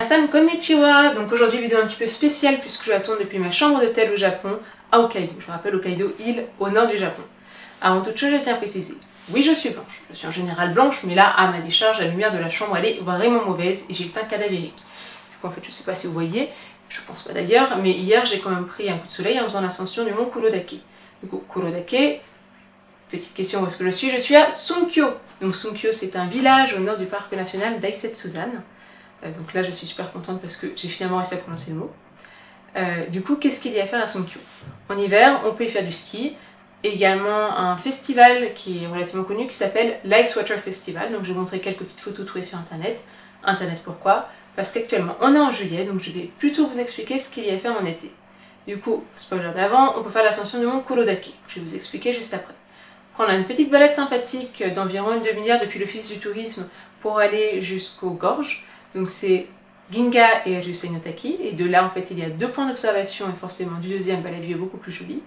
San konnichiwa. Donc aujourd'hui vidéo un petit peu spéciale puisque je la tourne depuis ma chambre d'hôtel au Japon à Hokkaido. Je rappelle Hokkaido, île au nord du Japon. Avant toute chose, je tiens à préciser, oui je suis blanche, je suis en général blanche, mais là à ma décharge, la lumière de la chambre elle est vraiment mauvaise et j'ai le teint cadavérique. Du coup en fait je sais pas si vous voyez, je pense pas d'ailleurs, mais hier j'ai quand même pris un coup de soleil en faisant l'ascension du mont Kurodake. Du coup Kurodake, petite question où est-ce que je suis? Je suis à Sunkyo. Donc Sunkyo c'est un village au nord du parc national d'Aisetsusan. Donc là je suis super contente parce que j'ai finalement réussi à prononcer le mot. Du coup qu'est-ce qu'il y a à faire à Sunkyo? En hiver on peut y faire du ski, également un festival qui est relativement connu qui s'appelle l'Ice Water Festival. Donc je vais vous montrer quelques petites photos trouvées sur internet. Internet pourquoi? Parce qu'actuellement on est en juillet, donc je vais plutôt vous expliquer ce qu'il y a à faire en été. Du coup, spoiler d'avant, on peut faire l'ascension du mont Kurodake. Je vais vous expliquer juste après. On a une petite balade sympathique d'environ une demi-heure depuis l'office du tourisme pour aller jusqu'aux gorges. Donc c'est Ginga et Ryusei no Taki. Et de là, en fait, il y a 2 points d'observation et forcément du deuxième, la vue est beaucoup plus jolie.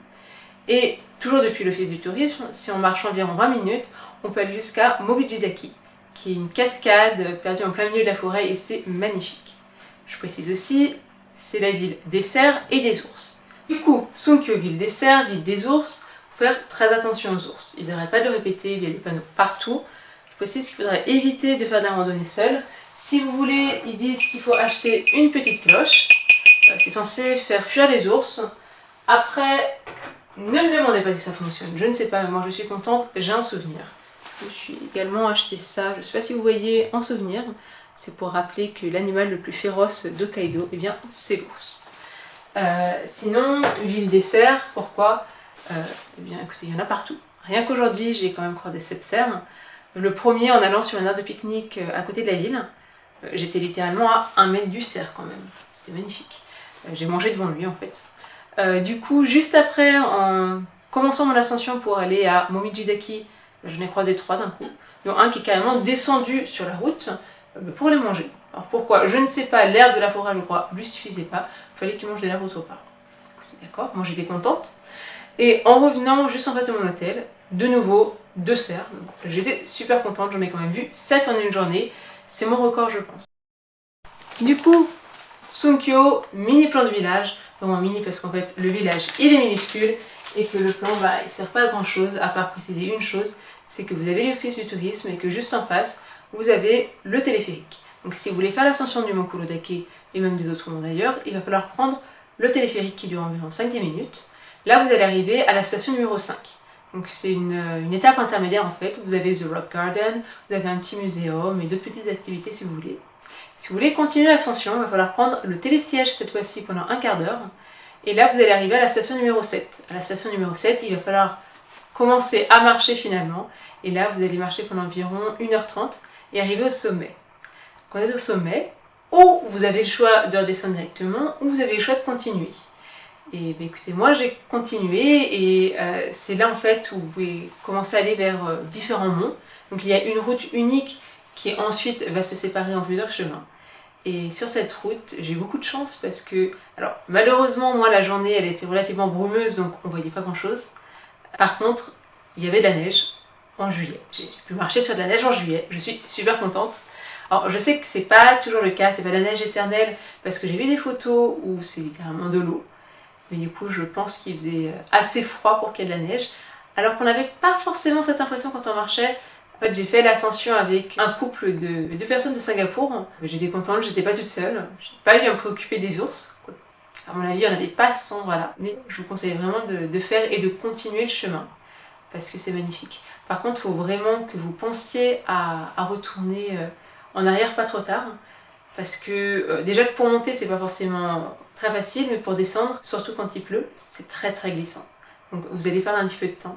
Et toujours depuis l'office du tourisme, si on marche environ 20 minutes, on peut aller jusqu'à Mobijidaki, qui est une cascade perdue en plein milieu de la forêt et c'est magnifique. Je précise aussi, c'est la ville des cerfs et des ours. Du coup, Sunkyo, ville des cerfs, ville des ours, faut faire très attention aux ours. Ils n'arrêtent pas de le répéter, il y a des panneaux partout. Je précise qu'il faudrait éviter de faire de la randonnée seule. Si vous voulez, ils disent qu'il faut acheter une petite cloche. C'est censé faire fuir les ours. Après, ne me demandez pas si ça fonctionne, je ne sais pas, mais moi je suis contente, j'ai un souvenir. Je suis également acheté ça, je ne sais pas si vous voyez en souvenir, c'est pour rappeler que l'animal le plus féroce d'Hokkaido, eh bien c'est l'ours. Sinon, ville des cerfs, pourquoi? Eh bien écoutez, il y en a partout. Rien qu'aujourd'hui, j'ai quand même croisé 7 cerfs. Le premier en allant sur une aire de pique-nique à côté de la ville. J'étais littéralement à 1 mètre du cerf quand même, c'était magnifique. J'ai mangé devant lui en fait. Du coup, juste après, en commençant mon ascension pour aller à Momijidaki, j'en ai croisé 3 d'un coup. Donc un qui est carrément descendu sur la route pour les manger. Alors pourquoi? Je ne sais pas, l'herbe de la forêt, je crois, lui suffisait pas. Il fallait qu'il mange de l'herbe autre part. D'accord, moi j'étais contente. Et en revenant juste en face de mon hôtel, de nouveau 2 cerfs. J'étais super contente, j'en ai quand même vu 7 en une journée. C'est mon record, je pense. Du coup, Sunkyo, mini plan de village. Vraiment mini parce qu'en fait le village il est minuscule et que le plan il sert pas à grand chose à part préciser une chose, c'est que vous avez l'office du tourisme et que juste en face vous avez le téléphérique. Donc si vous voulez faire l'ascension du mont Kurodake et même des autres monts d'ailleurs, il va falloir prendre le téléphérique qui dure environ 5-10 minutes. Là vous allez arriver à la station numéro 5. Donc c'est une étape intermédiaire en fait, vous avez The Rock Garden, vous avez un petit muséum et d'autres petites activités si vous voulez. Si vous voulez continuer l'ascension, il va falloir prendre le télésiège cette fois-ci pendant un quart d'heure. Et là, vous allez arriver à la station numéro 7. À la station numéro 7, il va falloir commencer à marcher finalement. Et là, vous allez marcher pendant environ 1h30 et arriver au sommet. Quand vous êtes au sommet, ou vous avez le choix de redescendre directement, ou vous avez le choix de continuer. Et ben, écoutez, moi j'ai continué et c'est là en fait où vous pouvez commencer à aller vers différents monts. Donc il y a une route unique qui ensuite va se séparer en plusieurs chemins. Et sur cette route, j'ai eu beaucoup de chance parce que, alors malheureusement, moi la journée elle était relativement brumeuse donc on voyait pas grand chose. Par contre, il y avait de la neige en juillet. J'ai pu marcher sur de la neige en juillet, je suis super contente. Alors je sais que c'est pas toujours le cas, c'est pas de la neige éternelle parce que j'ai vu des photos où c'est littéralement de l'eau. Mais du coup, je pense qu'il faisait assez froid pour qu'il y ait de la neige. Alors qu'on n'avait pas forcément cette impression quand on marchait. En fait, j'ai fait l'ascension avec un couple de 2 personnes de Singapour. J'étais contente, j'étais pas toute seule. Je n'ai pas eu à me préoccuper des ours. À mon avis, il n'y en avait pas à cet endroit-là. Mais je vous conseille vraiment de faire et de continuer le chemin. Parce que c'est magnifique. Par contre, il faut vraiment que vous pensiez à retourner en arrière pas trop tard. Parce que déjà que pour monter, c'est pas forcément très facile, mais pour descendre, surtout quand il pleut, c'est très très glissant. Donc vous allez perdre un petit peu de temps.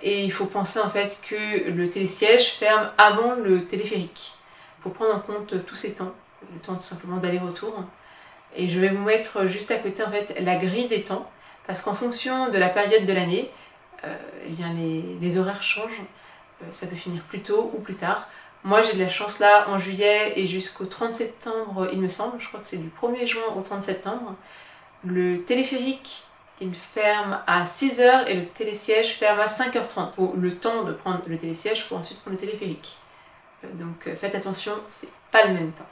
Et il faut penser en fait que le télésiège ferme avant le téléphérique. Il faut prendre en compte tous ces temps, le temps tout simplement d'aller-retour. Et je vais vous mettre juste à côté en fait la grille des temps, parce qu'en fonction de la période de l'année, eh bien les horaires changent. Ça peut finir plus tôt ou plus tard. Moi j'ai de la chance là en juillet et jusqu'au 30 septembre il me semble, je crois que c'est du 1er juin au 30 septembre. Le téléphérique il ferme à 6h et le télésiège ferme à 5h30. Faut le temps de prendre le télésiège pour ensuite prendre le téléphérique. Donc faites attention, c'est pas le même temps.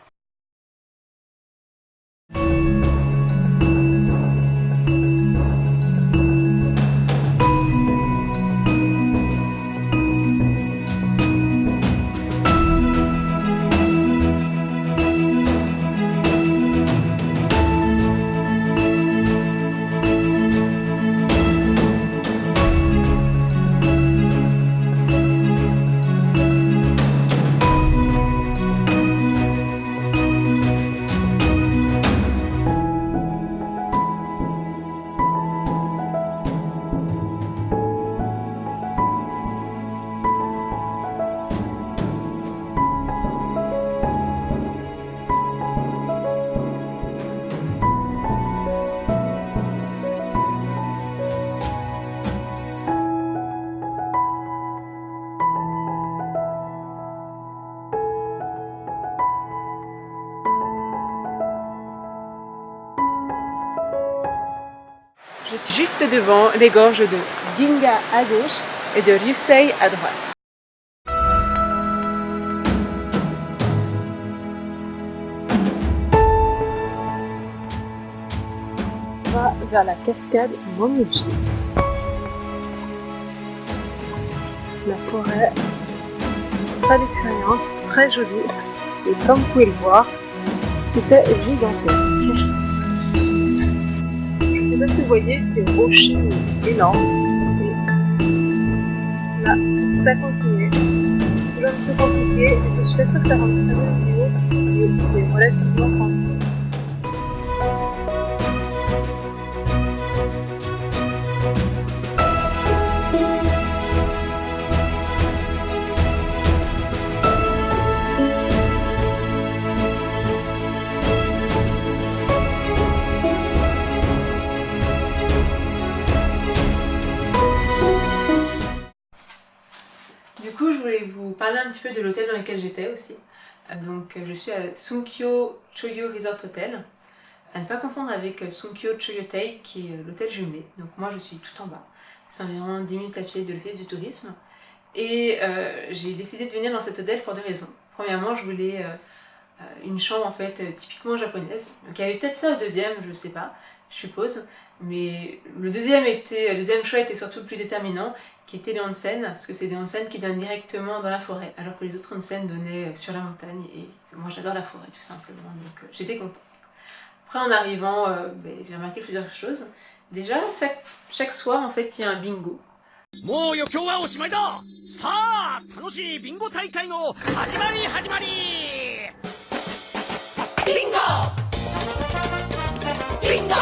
Je suis juste devant les gorges de Ginga à gauche et de Ryusei à droite. On va vers la cascade Momiji. La forêt, très luxuriante, très jolie, et comme vous pouvez le voir, c'était gigantesque. Je ne sais pas si vous voyez ces rochers énormes. Et là, ça continue. C'est un peu compliqué, je suis pas sûre que ça rende très bien vidéo, mais c'est relativement tranquille. Du coup, je voulais vous parler un petit peu de l'hôtel dans lequel j'étais aussi. Donc, je suis à Sunkyo Choyo Resort Hotel, à ne pas confondre avec Sunkyo Choyotei, qui est l'hôtel jumelé. Donc, moi, je suis tout en bas. C'est environ 10 minutes à pied de l'office du tourisme. Et j'ai décidé de venir dans cet hôtel pour deux raisons. Premièrement, je voulais une chambre en fait typiquement japonaise. Donc, il y avait peut-être ça au deuxième, je sais pas, je suppose. Mais le deuxième choix était surtout le plus déterminant, qui était les onsen, parce que c'est des onsen qui donnent directement dans la forêt, alors que les autres onsen donnaient sur la montagne, et que moi j'adore la forêt tout simplement, donc j'étais contente. Après en arrivant, j'ai remarqué plusieurs choses. Déjà, chaque soir en fait il y a un bingo. もう余興はおしまいだ。さあ、楽しいビンゴ大会の始まり始まり。ビンゴ。ビンゴ。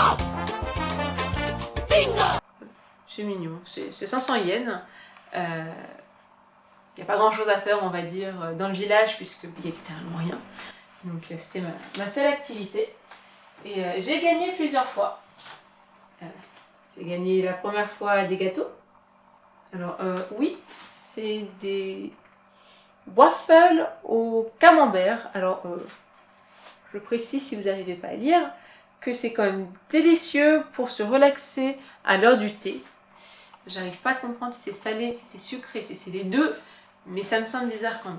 ビンゴ。C'est mignon, c'est 500 yens. Il n'y a pas grand chose à faire, on va dire, dans le village, puisqu'il n'y a littéralement rien. Donc c'était ma seule activité. Et j'ai gagné plusieurs fois. J'ai gagné la première fois des gâteaux. Alors oui, c'est des waffles au camembert. Alors je précise, si vous n'arrivez pas à lire, que c'est quand même délicieux pour se relaxer à l'heure du thé. J'arrive pas à comprendre si c'est salé, si c'est sucré, si c'est les deux, mais ça me semble bizarre quand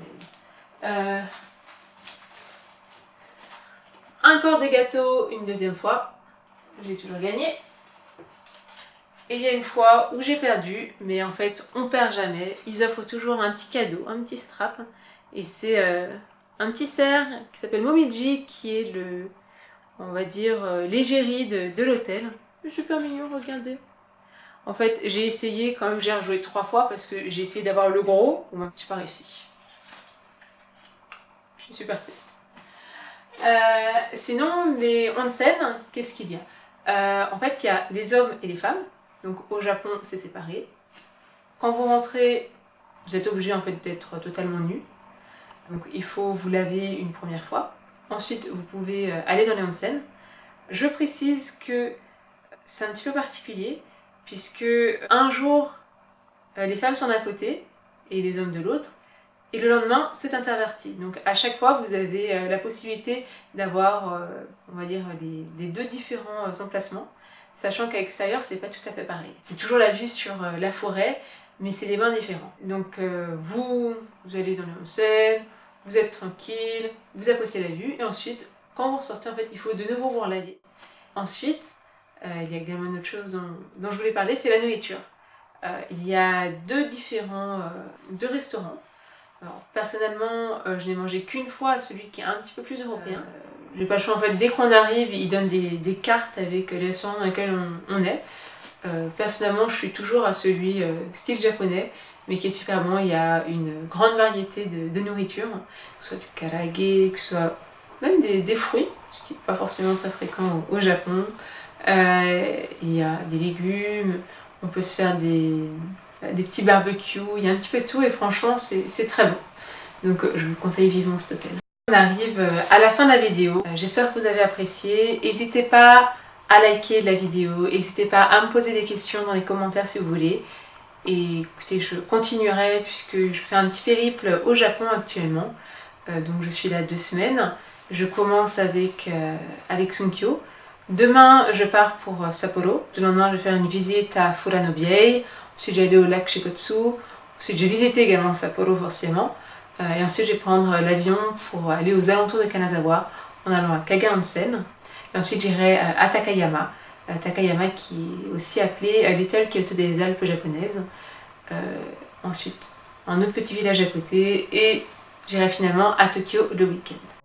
même. Encore des gâteaux une deuxième fois, j'ai toujours gagné. Et il y a une fois où j'ai perdu, mais en fait on perd jamais. Ils offrent toujours un petit cadeau, un petit strap. Et c'est un petit cerf qui s'appelle Momiji, qui est on va dire, l'égérie de l'hôtel. C'est super mignon, regardez. En fait, j'ai essayé, quand même, j'ai rejoué 3 fois parce que j'ai essayé d'avoir le gros, ou même, j'ai pas réussi. Je suis super triste. Sinon, les onsen, qu'est-ce qu'il y a? En fait, il y a les hommes et les femmes. Donc au Japon, c'est séparé. Quand vous rentrez, vous êtes obligé en fait d'être totalement nu. Donc il faut vous laver une première fois. Ensuite, vous pouvez aller dans les onsen. Je précise que c'est un petit peu particulier, puisque un jour, les femmes sont d'un côté et les hommes de l'autre, et le lendemain, c'est interverti. Donc à chaque fois, vous avez la possibilité d'avoir, on va dire, les deux différents emplacements, sachant qu'à l'extérieur, c'est pas tout à fait pareil. C'est toujours la vue sur la forêt, mais c'est des bains différents. Donc vous allez dans les onsen, vous êtes tranquille, vous appréciez la vue, et ensuite, quand vous ressortez, en fait, il faut de nouveau vous relaver. Ensuite, il y a également une autre chose dont je voulais parler, c'est la nourriture. Il y a deux restaurants. Alors, personnellement, je n'ai mangé qu'une fois celui qui est un petit peu plus européen. J'ai pas le choix, en fait, dès qu'on arrive, ils donnent des cartes avec les restaurants dans lesquels on est. Personnellement, je suis toujours à celui style japonais, mais qui est super bon. Il y a une grande variété de nourriture, que ce soit du karage, que ce soit même des fruits, ce qui n'est pas forcément très fréquent au Japon. Il y a des légumes, on peut se faire des petits barbecues, il y a un petit peu de tout et franchement c'est très bon. Donc je vous conseille vivement cet hôtel. On arrive à la fin de la vidéo, j'espère que vous avez apprécié. N'hésitez pas à liker la vidéo, n'hésitez pas à me poser des questions dans les commentaires si vous voulez. Et écoutez, je continuerai puisque je fais un petit périple au Japon actuellement. Donc je suis là 2 semaines. Je commence avec Sunkyo. Demain, je pars pour Sapporo. Le lendemain, je vais faire une visite à Furanobiei. Ensuite, je vais aller au lac Shikotsu. Ensuite, je vais visiter également Sapporo forcément. Et ensuite, je vais prendre l'avion pour aller aux alentours de Kanazawa en allant à Kaga Onsen. Et ensuite, j'irai à Takayama. Takayama qui est aussi appelé Little Kyoto des Alpes japonaises. Ensuite, un autre petit village à côté. Et j'irai finalement à Tokyo le week-end.